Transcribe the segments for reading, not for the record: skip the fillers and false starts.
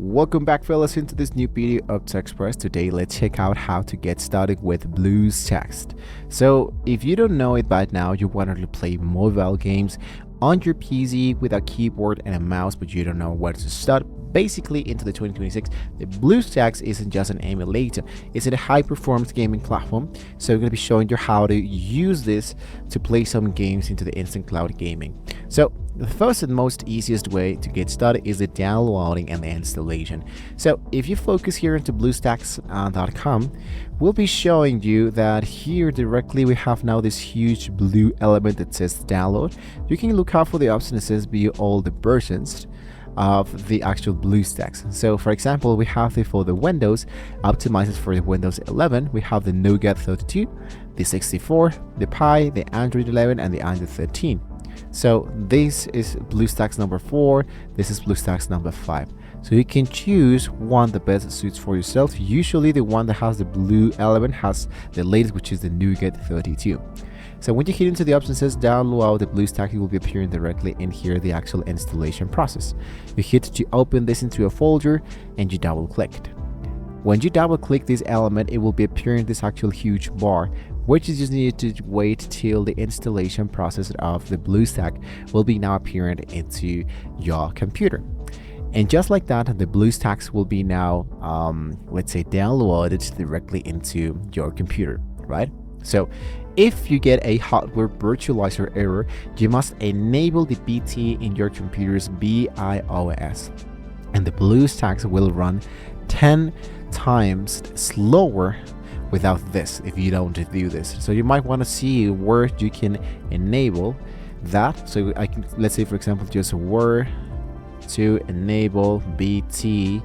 Welcome back, fellas, into this new video of Tech Express. Today let's check out how to get started with BlueStacks. So if you don't know it by now, you want to play mobile games on your PC with a keyboard and a mouse, but you don't know where to start. Basically, into the 2026, the BlueStacks isn't just an emulator, it's a high-performance gaming platform. So we're going to be showing you how to use this to play some games into the instant cloud gaming. So the first and most easiest way to get started is the downloading and the installation. So if you focus here into BlueStacks.com, we'll be showing you that here directly we have now this huge blue element that says download. You can look out for the option that says view all the versions of the actual BlueStacks. So for example, we have it for the Windows, optimizes for the Windows 11. We have the Nougat 32, the 64, the Pi, the Android 11, and the Android 13. So this is BlueStacks number 4, this is BlueStacks number 5. So you can choose one that best suits for yourself. Usually the one that has the blue element has the latest, which is the Nougat 32. So when you hit into the option that says download the BlueStack, it will be appearing directly in here, the actual installation process. You hit to open this into a folder and you double click it. When you double click this element, it will be appearing this actual huge bar, which you just need to wait till the installation process of the BlueStack will be now appearing into your computer. And just like that, the BlueStacks will be now, let's say, downloaded directly into your computer, right? So if you get a hardware virtualizer error, you must enable the BT in your computer's BIOS, and the BlueStacks will run 10 times slower without this if you don't do this. So you might want to see where you can enable that. So I can, let's say for example, just where to enable BTX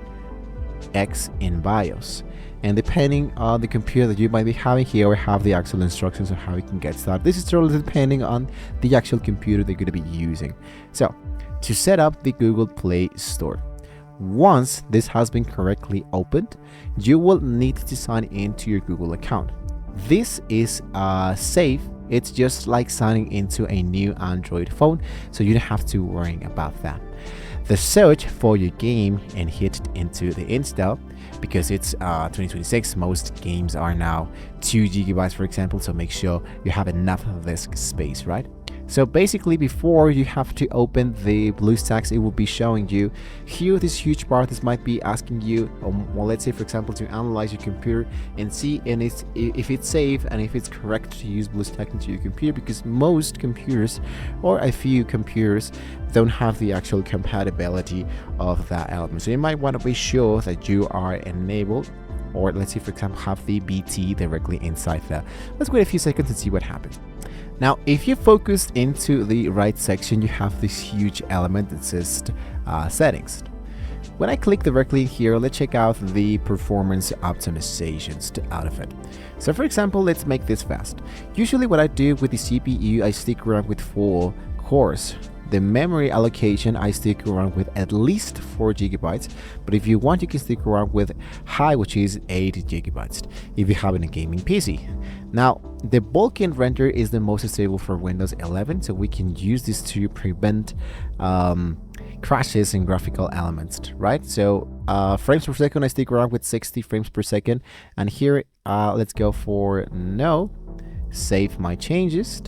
in BIOS. And depending on the computer that you might be having here, we have the actual instructions on how you can get started. This is totally depending on the actual computer they're going to be using. So to set up the Google Play Store, once this has been correctly opened, you will need to sign into your Google account. This is safe. It's just like signing into a new Android phone, so you don't have to worry about that. The search for your game and hit into the install, because it's 2026, most games are now 2 GB for example, so make sure you have enough disk space, right? So basically, before you have to open the BlueStacks, it will be showing you here this huge bar. This might be asking you, well, let's say for example, to analyze your computer and see if it's safe and if it's correct to use BlueStacks into your computer, because most computers or a few computers don't have the actual compatibility of that element. So you might want to be sure that you are enabled, or let's say for example have the BT directly inside there. Let's wait a few seconds and see what happens. Now if you focus into the right section, you have this huge element that says settings. When I click directly here, let's check out the performance optimizations out of it. So for example, let's make this fast. Usually what I do with the CPU, I stick around with 4 cores. The memory allocation, I stick around with at least 4 GB, but if you want, you can stick around with high, which is 8 GB if you have a gaming PC. Now the bulk-in render is the most stable for Windows 11, so we can use this to prevent crashes in graphical elements, right? So frames per second, I stick around with 60 frames per second, and here let's go for no, save my changes.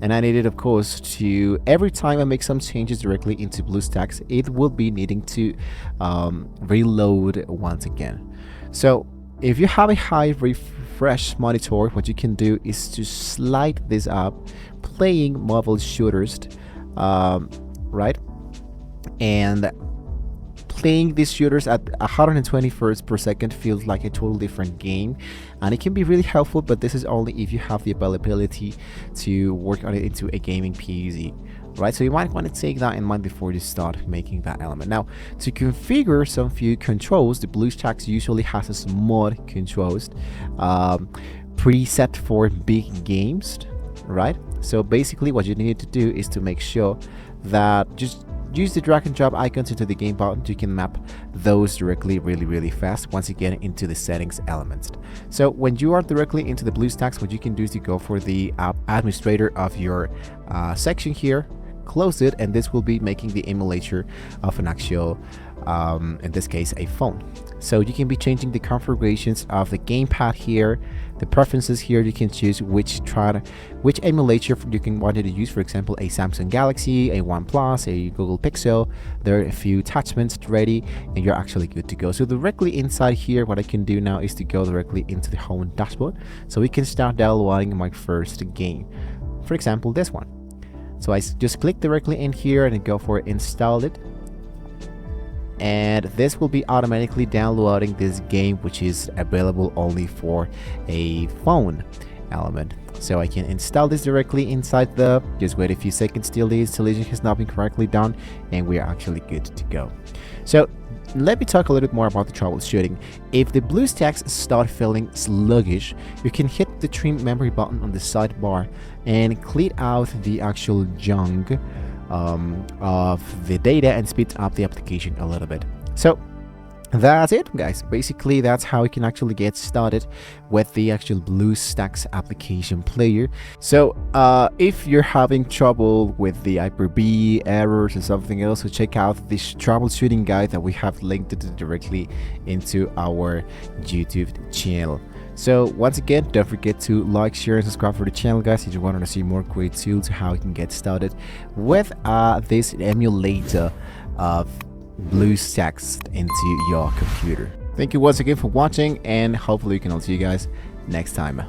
And I needed, of course, to every time I make some changes directly into BlueStacks, it will be needing to reload once again. So if you have a high refresh monitor, what you can do is to slide this up, playing mobile shooters, right? And playing these shooters at 120 frames per second feels like a totally different game, and it can be really helpful, but this is only if you have the availability to work on it into a gaming PC, right? So you might want to take that in mind before you start making that element. Now to configure some few controls, the BlueStacks usually has a mod controls preset for big games, right? So basically what you need to do is to make sure that just use the drag and drop icons into the game button. You can map those directly really fast once again into the settings elements. So when you are directly into the BlueStacks, what you can do is you go for the app administrator of your section here, close it, and this will be making the emulator of an actual in this case a phone. So you can be changing the configurations of the gamepad here, the preferences here. You can choose which emulator you can want to use. For example, a Samsung Galaxy, a OnePlus, a Google Pixel. There are a few attachments ready, and you're actually good to go. So directly inside here, what I can do now is to go directly into the home dashboard, so we can start downloading my first game. For example, this one. So I just click directly in here and go for install it. And this will be automatically downloading this game, which is available only for a phone element. So I can install this directly inside just wait a few seconds till the installation has not been correctly done, and we are actually good to go. So let me talk a little bit more about the troubleshooting. If the BlueStacks start feeling sluggish, you can hit the trim memory button on the sidebar and clear out the actual junk of the data and speed up the application a little bit. So that's it, guys. Basically, that's how you can actually get started with the actual BlueStacks application player. So if you're having trouble with the Hyper-V errors or something else, so check out this troubleshooting guide that we have linked directly into our YouTube channel. So once again, don't forget to like, share, and subscribe for the channel, guys, if you want to see more great tools how you can get started with this emulator of BlueStacks into your computer. Thank you once again for watching, and hopefully we can all see you guys next time.